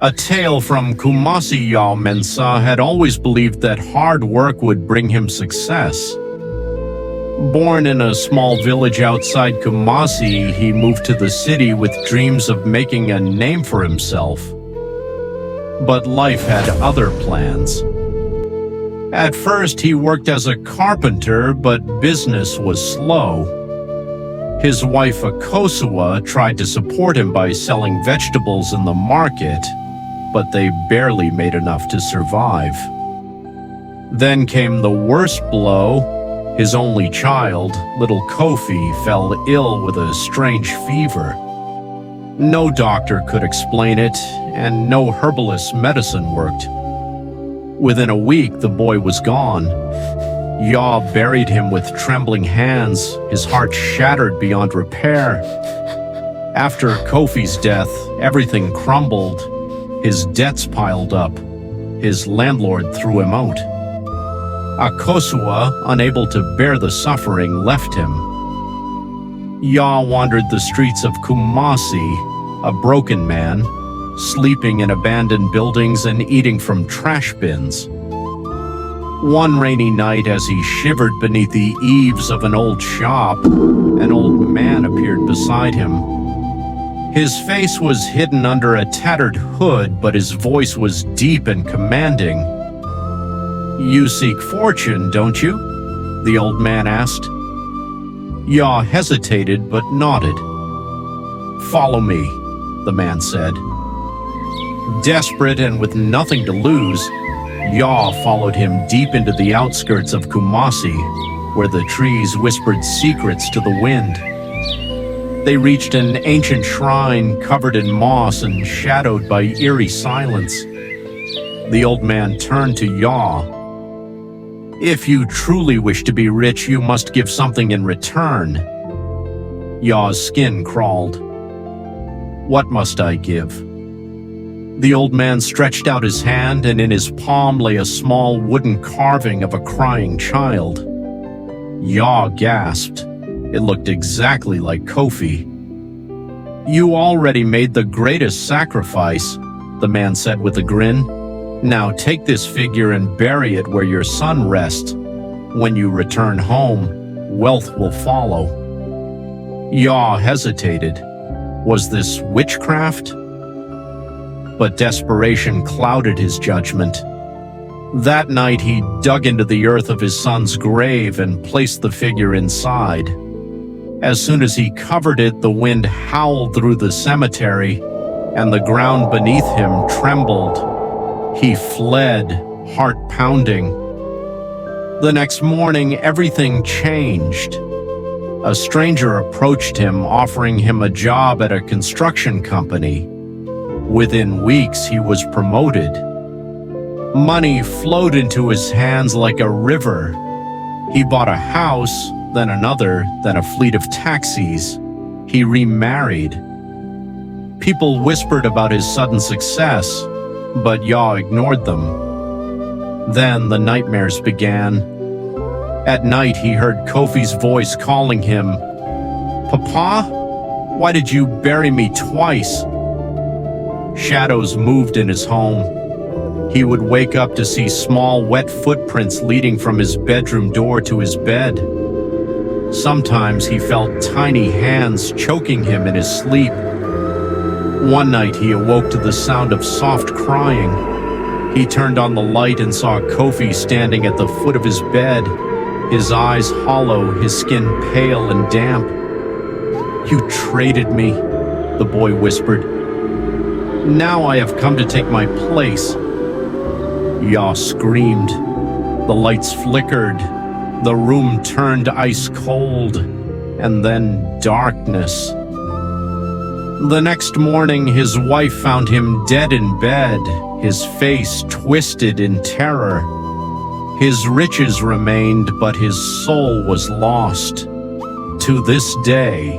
A tale from Kumasi. Ya Mensa had always believed that hard work would bring him success. Born in a small village outside Kumasi, he moved to the city with dreams of making a name for himself. But life had other plans. At first, he worked as a carpenter, but business was slow. His wife, Akosua, tried to support him by selling vegetables in the market, but they barely made enough to survive. Then came the worst blow. His only child, little Kofi, fell ill with a strange fever. No doctor could explain it, and no herbalist medicine worked. Within a week, the boy was gone. Ya buried him with trembling hands, his heart shattered beyond repair. After Kofi's death, everything crumbled. His debts piled up. His landlord threw him out. Akosua, unable to bear the suffering, left him. Ya wandered the streets of Kumasi, a broken man, sleeping in abandoned buildings and eating from trash bins. One rainy night, as he shivered beneath the eaves of an old shop, an old man appeared beside him. His face was hidden under a tattered hood, but his voice was deep and commanding. "You seek fortune, don't you?" the old man asked. Ya hesitated but nodded. "Follow me," the man said. Desperate and with nothing to lose, Ya followed him deep into the outskirts of Kumasi, where the trees whispered secrets to the wind. They reached an ancient shrine covered in moss and shadowed by eerie silence. The old man turned to Ya. "If you truly wish to be rich, you must give something in return." Ya's skin crawled. "What must I give?" The old man stretched out his hand, and in his palm lay a small wooden carving of a crying child. Ya gasped. It looked exactly like Kofi. "You already made the greatest sacrifice," the man said with a grin. "Now take this figure and bury it where your son rests. When you return home, wealth will follow." Ya hesitated. Was this witchcraft? But desperation clouded his judgment. That night he dug into the earth of his son's grave and placed the figure inside. As soon as he covered it, the wind howled through the cemetery, and the ground beneath him trembled. He fled, heart pounding. The next morning, everything changed. A stranger approached him, offering him a job at a construction company. Within weeks, he was promoted. Money flowed into his hands like a river. He bought a house, then another, then a fleet of taxis. He remarried. People whispered about his sudden success, but Ya ignored them. Then the nightmares began. At night, he heard Kofi's voice calling him. "Papa, why did you bury me twice?" Shadows moved in his home. He would wake up to see small, wet footprints leading from his bedroom door to his bed. Sometimes he felt tiny hands choking him in his sleep. One night he awoke to the sound of soft crying. He turned on the light and saw Kofi standing at the foot of his bed, his eyes hollow, his skin pale and damp. "You traded me," the boy whispered. "Now I have come to take my place." Ya screamed. The lights flickered. The room turned ice cold, and then darkness. The next morning, his wife found him dead in bed, his face twisted in terror. His riches remained, but his soul was lost. To this day,